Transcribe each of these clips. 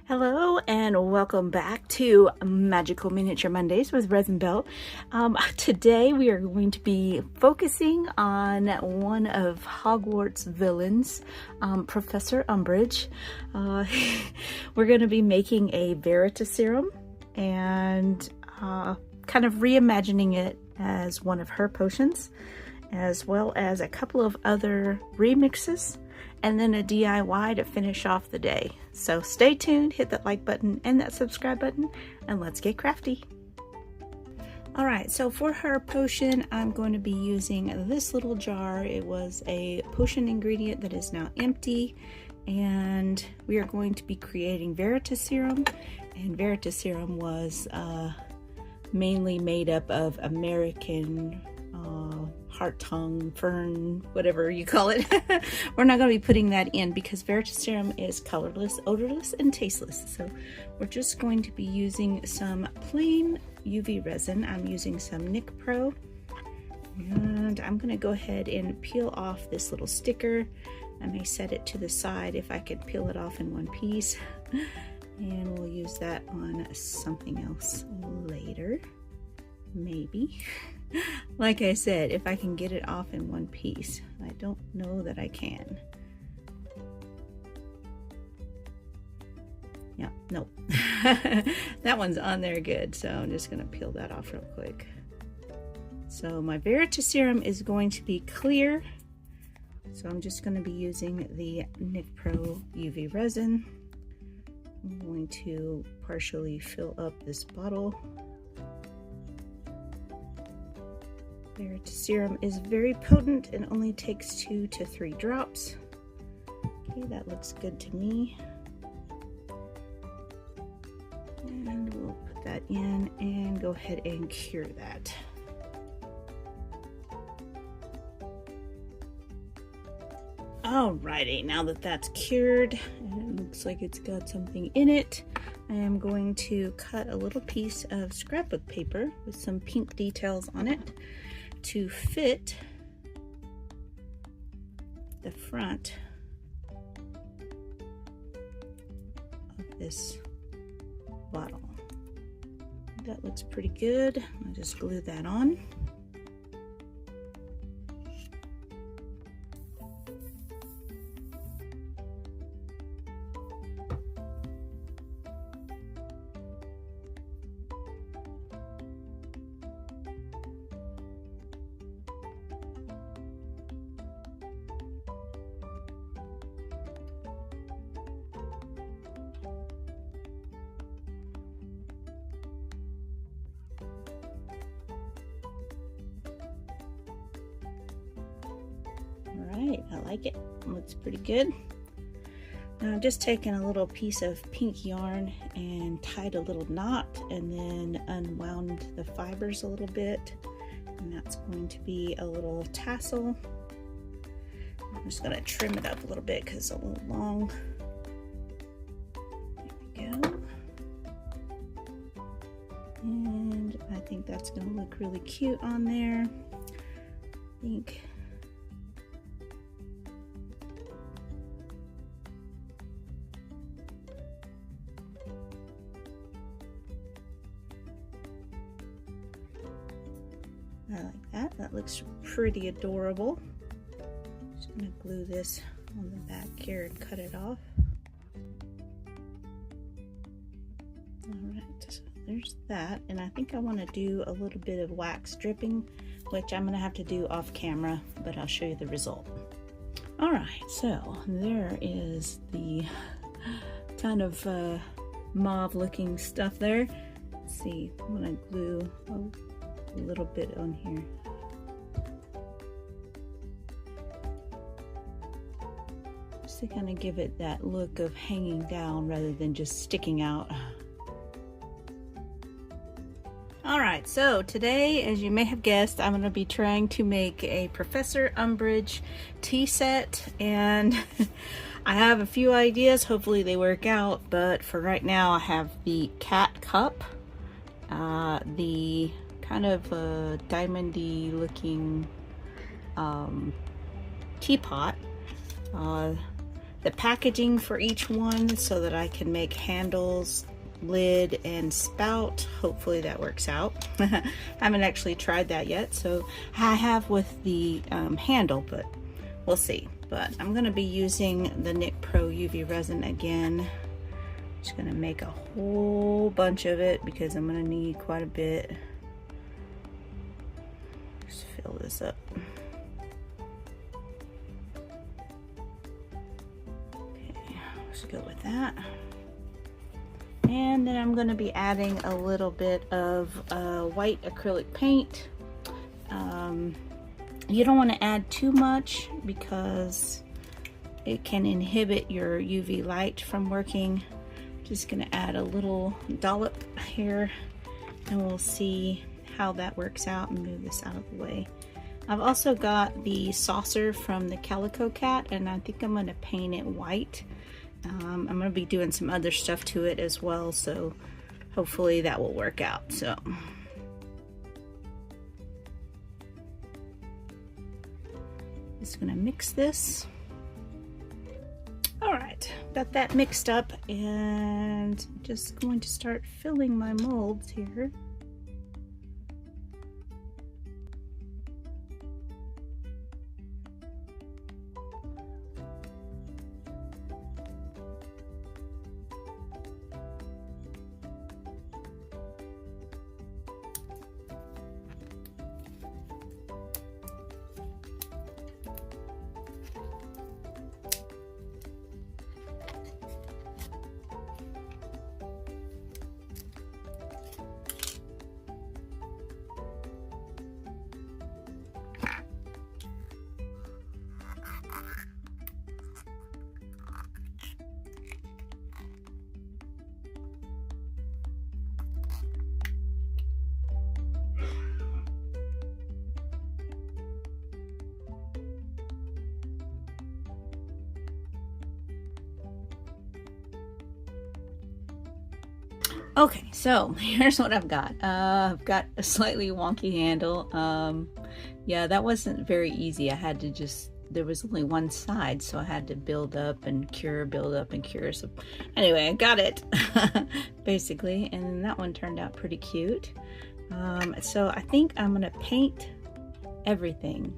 Hello and welcome back to Magical Miniature Mondays with Resin. Today we are going to be focusing on one of Hogwarts' villains, Professor Umbridge. We're going to be making a veritas serum and kind of reimagining it as one of her potions, as well as a couple of other remixes, and then a DIY to finish off the day. So stay tuned, hit that like button and that subscribe button, and let's get crafty. Alright, so for her potion, I'm going to be using this little jar. It was a potion ingredient that is now empty, and we are going to be creating veritas serum. And veritas serum was mainly made up of American heart tongue, fern, whatever you call it. We're not going to be putting that in because veritas serum is colorless, odorless, and tasteless. So we're just going to be using some plain UV resin. I'm using some Nelko, and I'm going to go ahead and peel off this little sticker. I may set it to the side if I can peel it off in one piece, and we'll use that on something else later, maybe. Like I said, if I can get it off in one piece. I don't know that I can. Yeah, nope. That one's on there good, so I'm just going to peel that off real quick. So my veritas serum is going to be clear, so I'm just going to be using the Nelko UV resin. I'm going to partially fill up this bottle. Veritas serum is very potent and only takes 2 to 3 drops. Okay, that looks good to me. And we'll put that in and go ahead and cure that. Alrighty, now that that's cured, and it looks like it's got something in it, I am going to cut a little piece of scrapbook paper with some pink details on it to fit the front of this bottle. That looks pretty good. I'll just glue that on. Alright, I like it. Looks pretty good. Now I've just taken a little piece of pink yarn and tied a little knot and then unwound the fibers a little bit. And that's going to be a little tassel. I'm just going to trim it up a little bit because it's a little long. There we go. And I think that's going to look really cute on there. I think I like that. That looks pretty adorable. Just gonna glue this on the back here and cut it off. Alright, so there's that. And I think I want to do a little bit of wax dripping, which I'm gonna have to do off camera, but I'll show you the result. Alright, so there is the kind of mauve looking stuff there. Let's see, I'm gonna glue a little bit on here. Just to kind of give it that look of hanging down rather than just sticking out. Alright, so today, as you may have guessed, I'm going to be trying to make a Professor Umbridge tea set, and I have a few ideas. Hopefully they work out, but for right now I have the cat cup, the kind of a diamondy looking teapot, the packaging for each one so that I can make handles, lid, and spout. Hopefully that works out. I haven't actually tried that yet, so I have with the handle, but we'll see. But I'm going to be using the NIC Pro UV resin again. Just going to make a whole bunch of it because I'm going to need quite a bit. Just fill this up. Let's go with that. And then I'm going to be adding a little bit of white acrylic paint. You don't want to add too much because it can inhibit your UV light from working. Just going to add a little dollop here and we'll see how that works out, and move this out of the way. I've also got the saucer from the Calico Cat, and I think I'm going to paint it white. I'm going to be doing some other stuff to it as well, so hopefully that will work out. So just going to mix this. All right, got that mixed up, and just going to start filling my molds here. Okay, so here's what I've got. I've got a slightly wonky handle. Yeah, that wasn't very easy. I had to just, there was only one side, so I had to build up and cure, build up and cure. So anyway, I got it basically, and that one turned out pretty cute. So I think I'm gonna paint everything,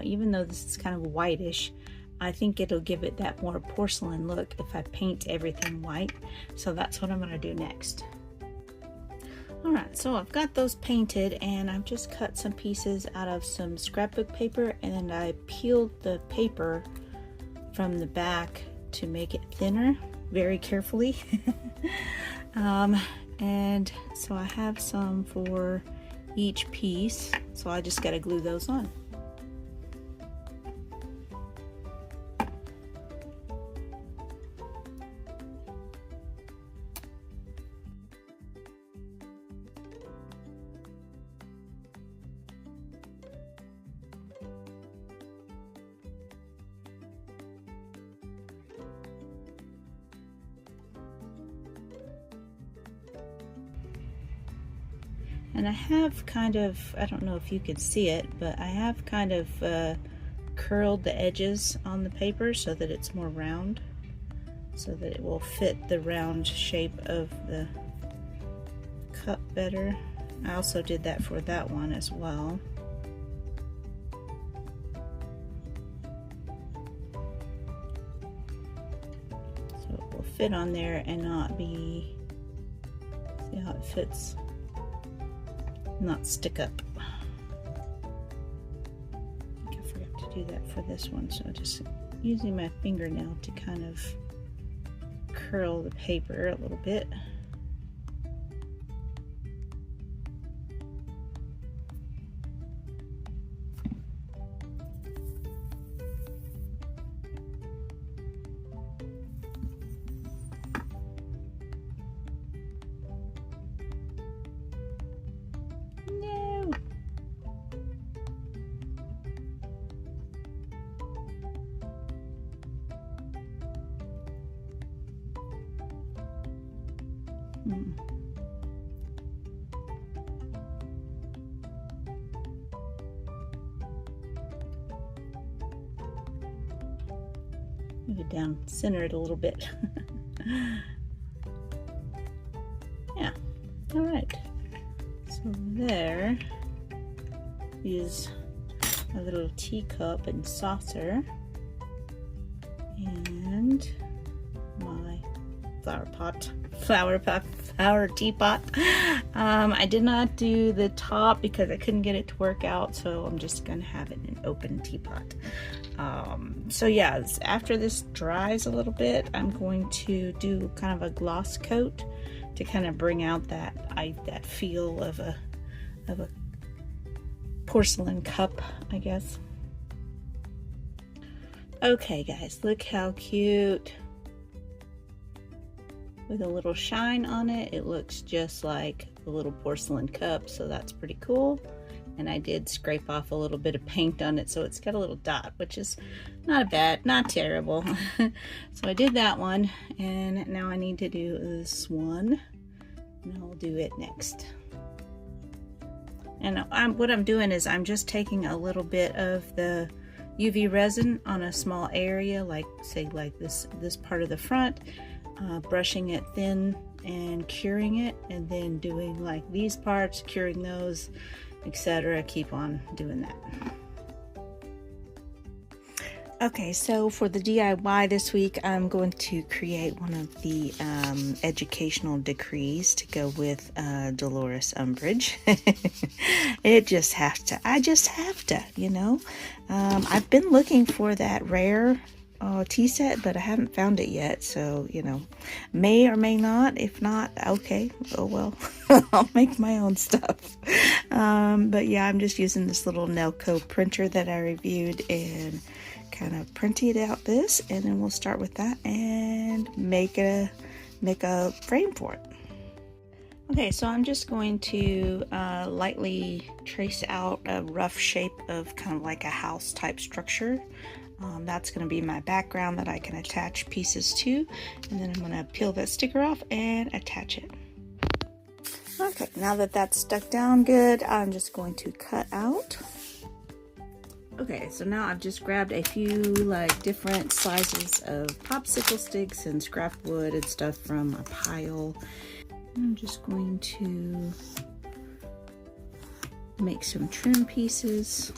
even though this is kind of whitish. I think it'll give it that more porcelain look if I paint everything white. So that's what I'm gonna do next. Alright, so I've got those painted, and I've just cut some pieces out of some scrapbook paper, and then I peeled the paper from the back to make it thinner very carefully. And so I have some for each piece, so I just gotta glue those on. And I have kind of, I don't know if you can see it, but I have kind of curled the edges on the paper so that it's more round, so that it will fit the round shape of the cup better. I also did that for that one as well. So it will fit on there and not be, see how it fits? Not stick up. I think I forgot to do that for this one, so just using my fingernail to kind of curl the paper a little bit. move it down, center it a little bit. Yeah, all right. So there is a little teacup and saucer and my flower teapot. I did not do the top because I couldn't get it to work out, so I'm just gonna have it in an open teapot. So yeah, after this dries a little bit, I'm going to do kind of a gloss coat to kind of bring out that feel of a porcelain cup, I guess. Okay guys, look how cute. With a little shine on it, it looks just like a little porcelain cup, so that's pretty cool. And I did scrape off a little bit of paint on it, so it's got a little dot, which is not bad, not terrible. So I did that one, and now I need to do this one, and I'll do it next. And what I'm doing is I'm just taking a little bit of the UV resin on a small area, like say like this part of the front, brushing it thin and curing it, and then doing like these parts, curing those, etc. Keep on doing that. Okay, so for the DIY this week, I'm going to create one of the educational decrees to go with Dolores Umbridge. It just has to. I just have to, you know. I've been looking for that rare tea set, but I haven't found it yet, so you know, may or may not. If not, okay, oh well. I'll make my own stuff. But yeah, I'm just using this little Nelko printer that I reviewed and kind of print it out this, and then we'll start with that and make a frame for it. Okay, so I'm just going to lightly trace out a rough shape of kind of like a house type structure. That's going to be my background that I can attach pieces to, and then I'm going to peel that sticker off and attach it. Okay, now that that's stuck down good, I'm just going to cut out. Okay, so now I've just grabbed a few like different sizes of popsicle sticks and scrap wood and stuff from a pile. I'm just going to make some trim pieces.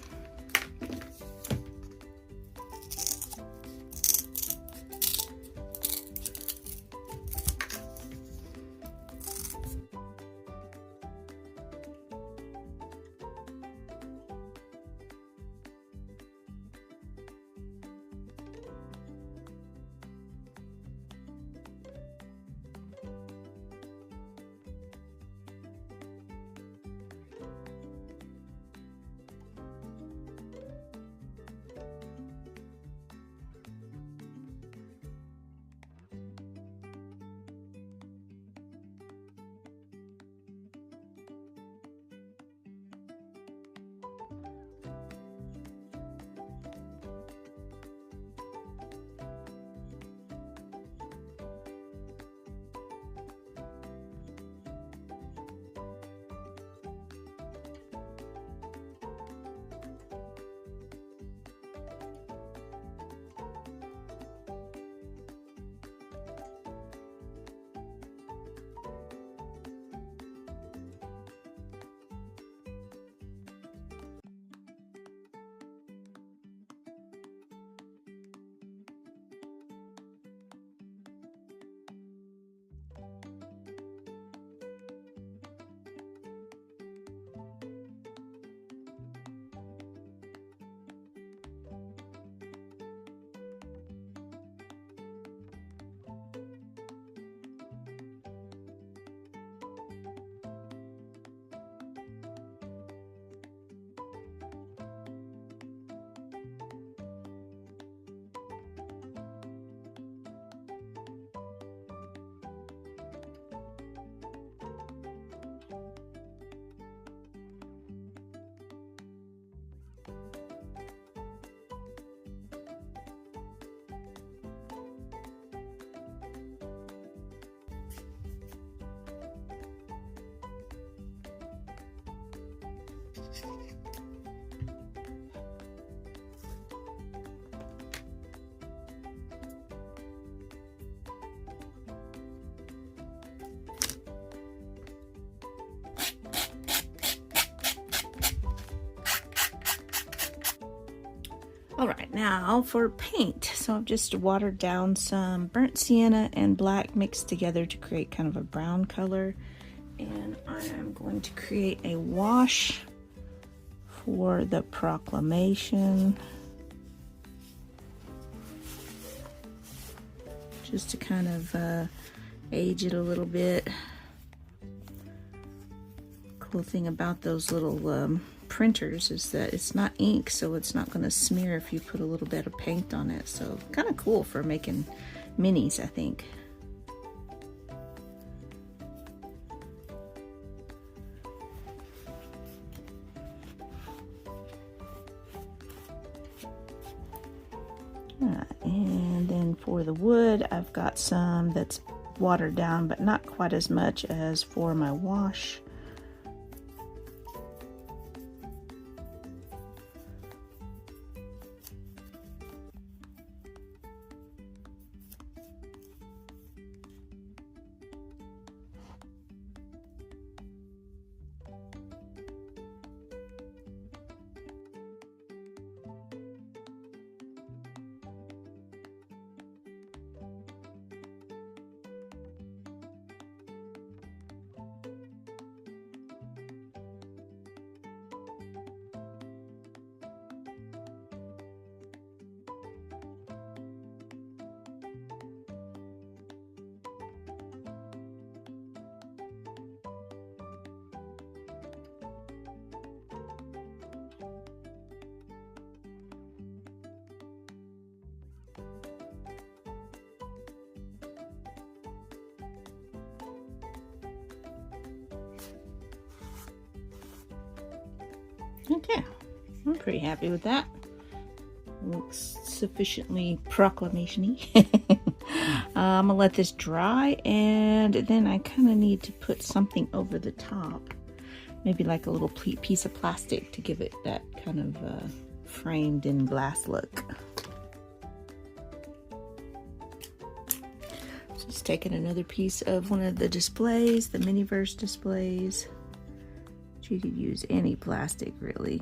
now for paint. So I've just watered down some burnt sienna and black mixed together to create kind of a brown color. And I am going to create a wash for the proclamation, just to kind of age it a little bit. Cool thing about those little printers is that it's not ink, so it's not going to smear if you put a little bit of paint on it. So kind of cool for making minis, I think. And then for the wood, I've got some that's watered down, but not quite as much as for my wash. Okay, I'm pretty happy with that. Looks sufficiently proclamation-y. I'm gonna let this dry, and then I kind of need to put something over the top. Maybe like a little piece of plastic to give it that kind of framed in glass look. Just taking another piece of one of the displays, the Miniverse displays. You could use any plastic, really.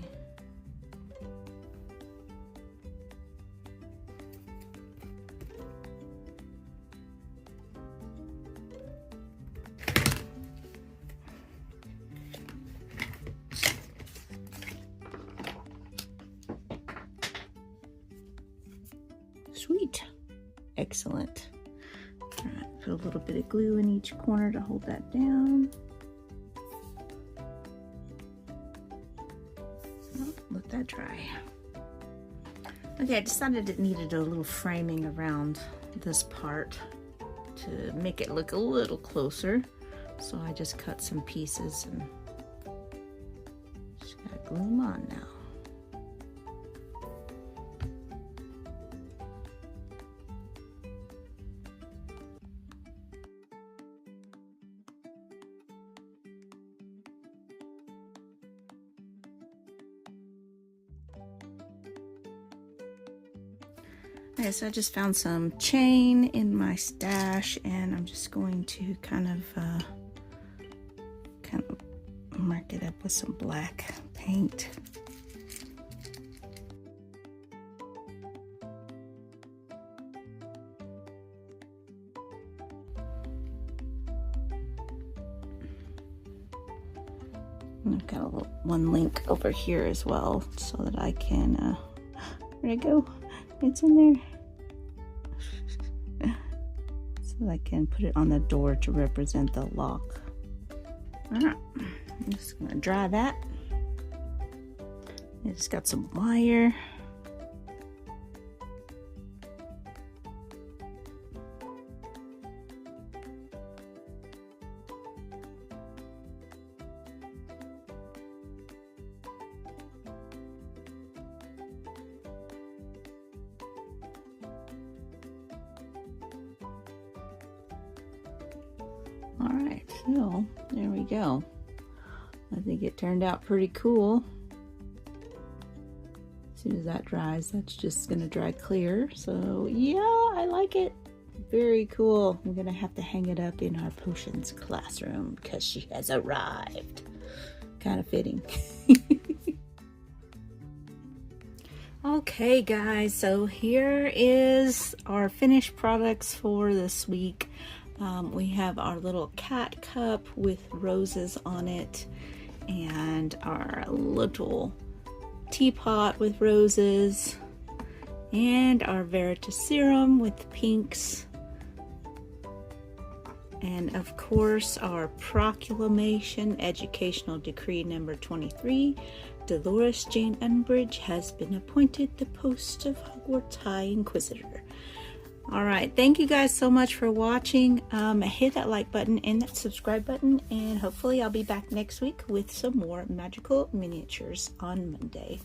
Sweet. Excellent. All right, put a little bit of glue in each corner to hold that down. Let that dry. Okay, I decided it needed a little framing around this part to make it look a little closer. So I just cut some pieces and just gotta glue them on now. Okay, so I just found some chain in my stash, and I'm just going to kind of mark it up with some black paint. And I've got a little one link over here as well, so that I can. Where'd it go? It's in there. So I can put it on the door to represent the lock. Alright, I'm just gonna dry that. I just got some wire. Alright, so there we go. I think it turned out pretty cool. As soon as that dries, that's just gonna dry clear. So yeah, I like it. Very cool. I'm gonna have to hang it up in our potions classroom because she has arrived. Kind of fitting. Okay guys, so here is our finished products for this week. We have our little cat cup with roses on it, and our little teapot with roses, and our veritas serum with pinks, and of course our proclamation educational decree number 23. Dolores Jane Umbridge has been appointed the post of Hogwarts High Inquisitor. All right, thank you guys so much for watching. Hit that like button and that subscribe button, and hopefully I'll be back next week with some more magical miniatures on Monday.